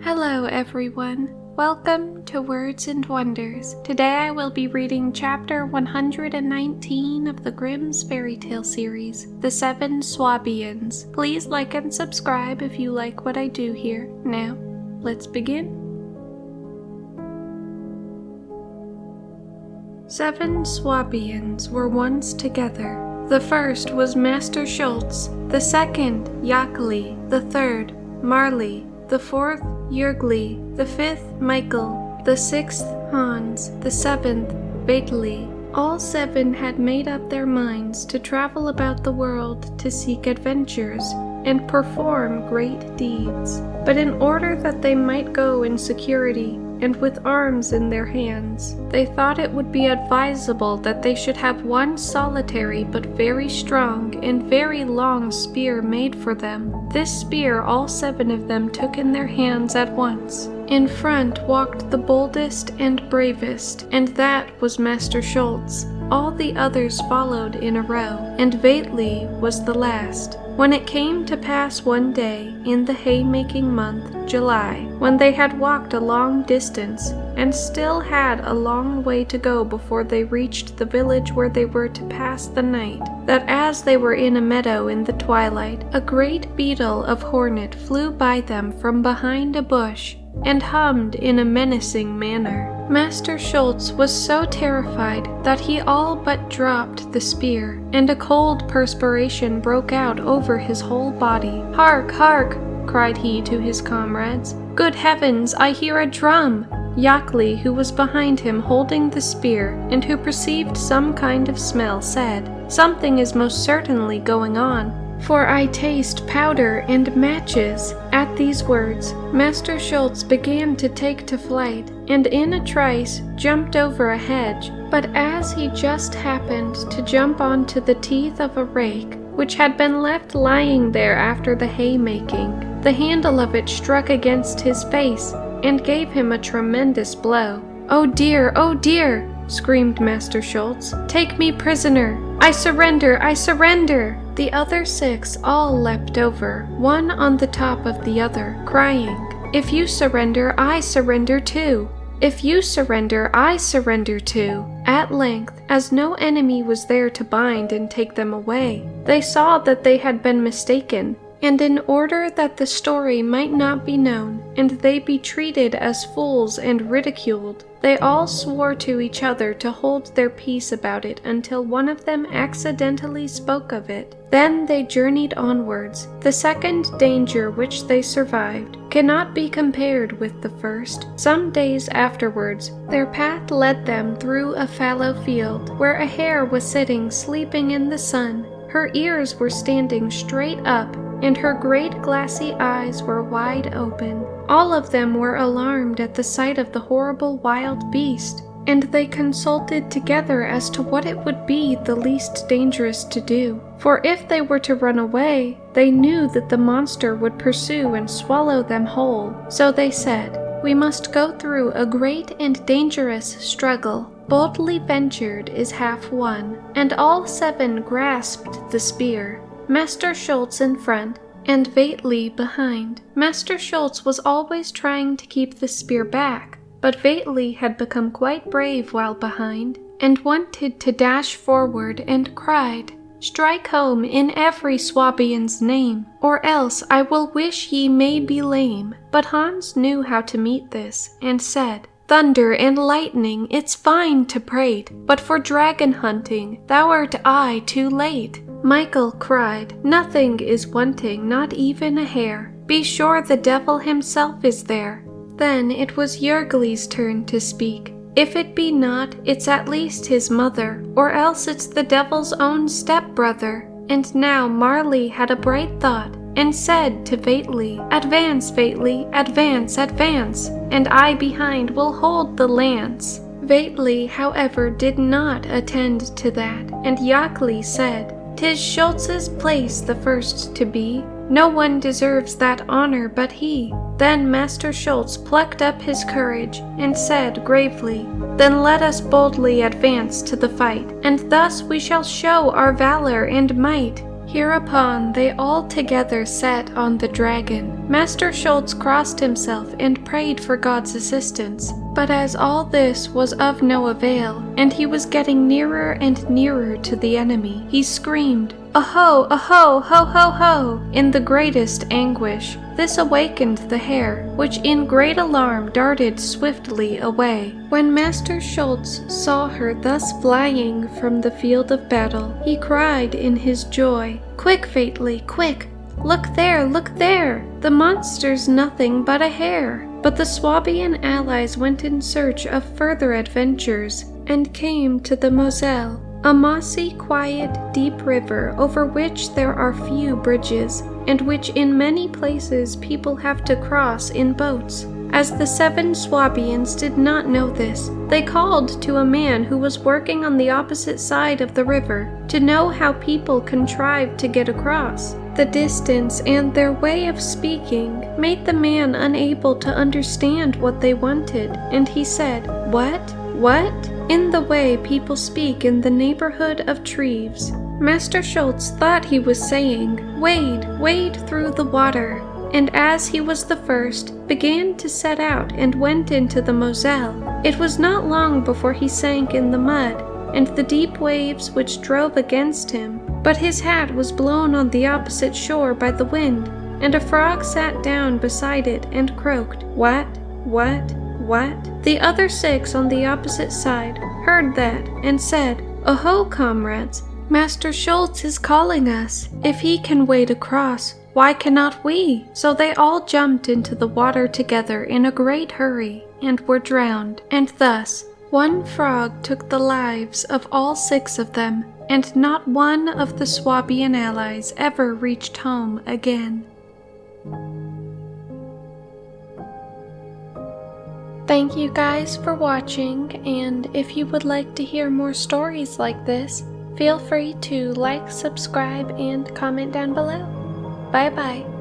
Hello everyone, welcome to Words and Wonders. Today I will be reading chapter 119 of the Grimm's Fairytale series, The 7 Swabians. Please like and subscribe if you like what I do here. Now, let's begin. 7 Swabians were once together. The first was Master Schultz, the second Jakli, the third Marley, the fourth Jürgli, the fifth Michael, the sixth Hans, the seventh Veitli. All 7 had made up their minds to travel about the world to seek adventures and perform great deeds. But in order that they might go in security and with arms in their hands, they thought it would be advisable that they should have one solitary but very strong and very long spear made for them. This spear all 7 of them took in their hands at once. In front walked the boldest and bravest, and that was Master Schultz. All the others followed in a row, and Veitli was the last. When it came to pass one day in the haymaking month, July, when they had walked a long distance, and still had a long way to go before they reached the village where they were to pass the night, that as they were in a meadow in the twilight, a great beetle of hornet flew by them from behind a bush, and hummed in a menacing manner. Master Schultz was so terrified that he all but dropped the spear, and a cold perspiration broke out over his whole body. "Hark, hark!" cried he to his comrades. "Good heavens, I hear a drum!" Jakli, who was behind him holding the spear, and who perceived some kind of smell, said, "Something is most certainly going on, for I taste powder and matches." At these words, Master Schultz began to take to flight, and in a trice jumped over a hedge. But as he just happened to jump onto the teeth of a rake, which had been left lying there after the haymaking, the handle of it struck against his face and gave him a tremendous blow. "Oh dear, oh dear!" screamed Master Schultz. "Take me prisoner! I surrender! I surrender!" The other 6 all leapt over, one on the top of the other, crying, "If you surrender, I surrender too! If you surrender, I surrender too!" At length, as no enemy was there to bind and take them away, they saw that they had been mistaken, and in order that the story might not be known, and they be treated as fools and ridiculed, they all swore to each other to hold their peace about it until one of them accidentally spoke of it. Then they journeyed onwards. The second danger which they survived cannot be compared with the first. Some days afterwards, their path led them through a fallow field, where a hare was sitting sleeping in the sun. Her ears were standing straight up, and her great glassy eyes were wide open. All of them were alarmed at the sight of the horrible wild beast, and they consulted together as to what it would be the least dangerous to do. For if they were to run away, they knew that the monster would pursue and swallow them whole. So they said, "We must go through a great and dangerous struggle. Boldly ventured is half won." And all 7 grasped the spear, Master Schultz in front, and Veitli behind. Master Schultz was always trying to keep the spear back, but Veitli had become quite brave while behind, and wanted to dash forward, and cried, "Strike home in every Swabian's name, or else I will wish ye may be lame." But Hans knew how to meet this, and said, "Thunder and lightning, it's fine to prate, but for dragon hunting thou'rt I too late." Michael cried, "Nothing is wanting, not even a hair. Be sure the devil himself is there." Then it was Jürgli's turn to speak. "If it be not, it's at least his mother, or else it's the devil's own step-brother." And now Marley had a bright thought, and said to Veitli, "Advance, Veitli, advance, advance, and I behind will hold the lance." Veitli, however, did not attend to that, and Jakli said, "'Tis Schultz's place the first to be. No one deserves that honor but he." Then Master Schultz plucked up his courage, and said gravely, "Then let us boldly advance to the fight, and thus we shall show our valor and might." Hereupon they all together sat on the dragon, Master Schultz crossed himself and prayed for God's assistance. But as all this was of no avail, and he was getting nearer and nearer to the enemy, he screamed, "Aho, aho, ho, ho, ho," in the greatest anguish. This awakened the hare, which in great alarm darted swiftly away. When Master Schultz saw her thus flying from the field of battle, he cried in his joy, "Quick, Fairytale, quick! Look there, look there! The monster's nothing but a hare!" But the Swabian allies went in search of further adventures, and came to the Moselle, a mossy, quiet, deep river over which there are few bridges, and which in many places people have to cross in boats. As the 7 Swabians did not know this, they called to a man who was working on the opposite side of the river to know how people contrived to get across. The distance and their way of speaking made the man unable to understand what they wanted, and he said, "What? What?" in the way people speak in the neighborhood of Treves. Master Schultz thought he was saying, "Wade, wade through the water," and as he was the first, began to set out and went into the Moselle. It was not long before he sank in the mud, and the deep waves which drove against him, but his hat was blown on the opposite shore by the wind, and a frog sat down beside it and croaked, "What? What? What?" The other 6 on the opposite side heard that and said, "Oho, comrades, Master Schultz is calling us. If he can wade across, why cannot we?" So they all jumped into the water together in a great hurry and were drowned, and thus one frog took the lives of all 6 of them, and not one of the Swabian allies ever reached home again. Thank you guys for watching, and if you would like to hear more stories like this, feel free to like, subscribe, and comment down below. Bye bye.